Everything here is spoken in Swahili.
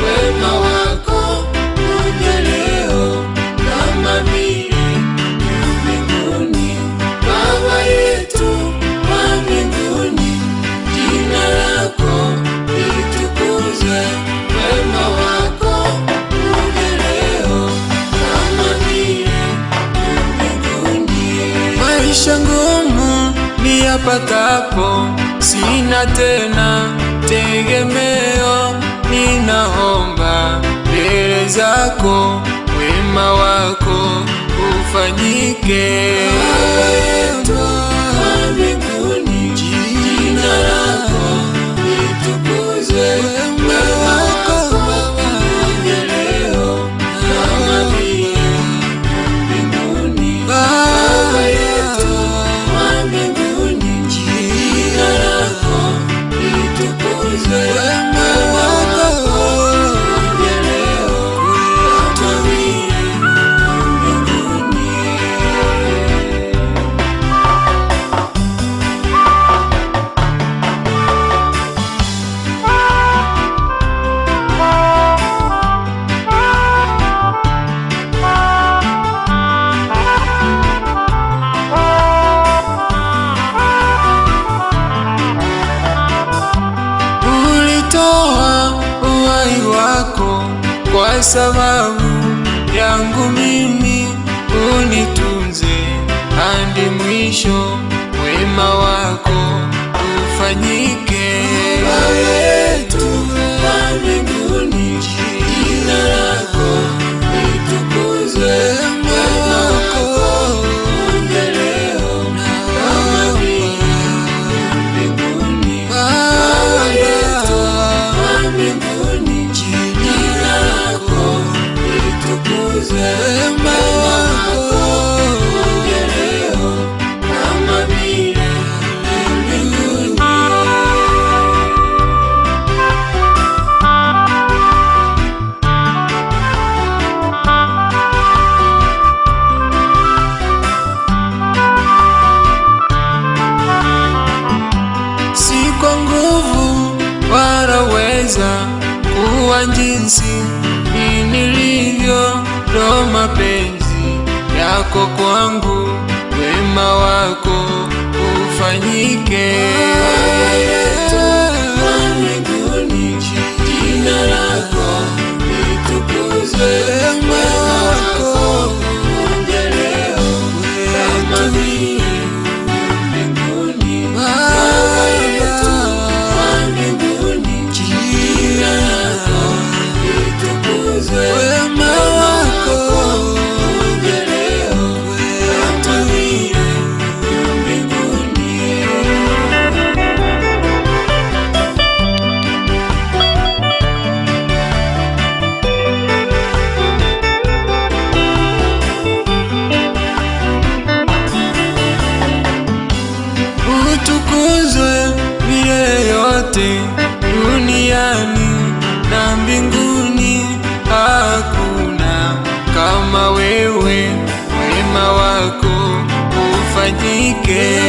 Wema wako uje leo kama vile mbinguni. Baba yetu wa mbinguni, jina lako litukuzwe. Wema wako uje leo kama vile mbinguni. Maisha ngumu niyapatapo, sina tena tegemeo, ninaomba mbele zako wema wako ufanyike. Baba yetu wa mbinguni, jina lako litukuzwe. Wema wako uje leo kama vile mbinguni. Baba yetu wa mbinguni, jina lako litukuzwe. Uhai wako kwa sababu yangu mimi, unitunze hadi mwisho. Wema wako ufanyike. Baba yetu wa mbinguni, jina lako litukuzwe. Wema wako uje leo kama vile mbinguni. Baba yetu wa mbinguni, jina lako litukuzwe. Wema wako uje leo kama vile mbinguni. Si kwa nguvu wala uweza kuwa jinsi nilivyo, ndo mapenzi yako kwangu. Wema wako ufanyike. Baba yetu wa mbinguni, jina lako litukuzwe. Wema wako uje leo kama vile mbinguni. Baba yetu wa mbinguni, jina lako litukuzwe. Wema wako uje leo kama vile mbinguni. Utukuzwe milele yote duniani na mbinguni. Hakuna kama wewe, wema wako ufanyike.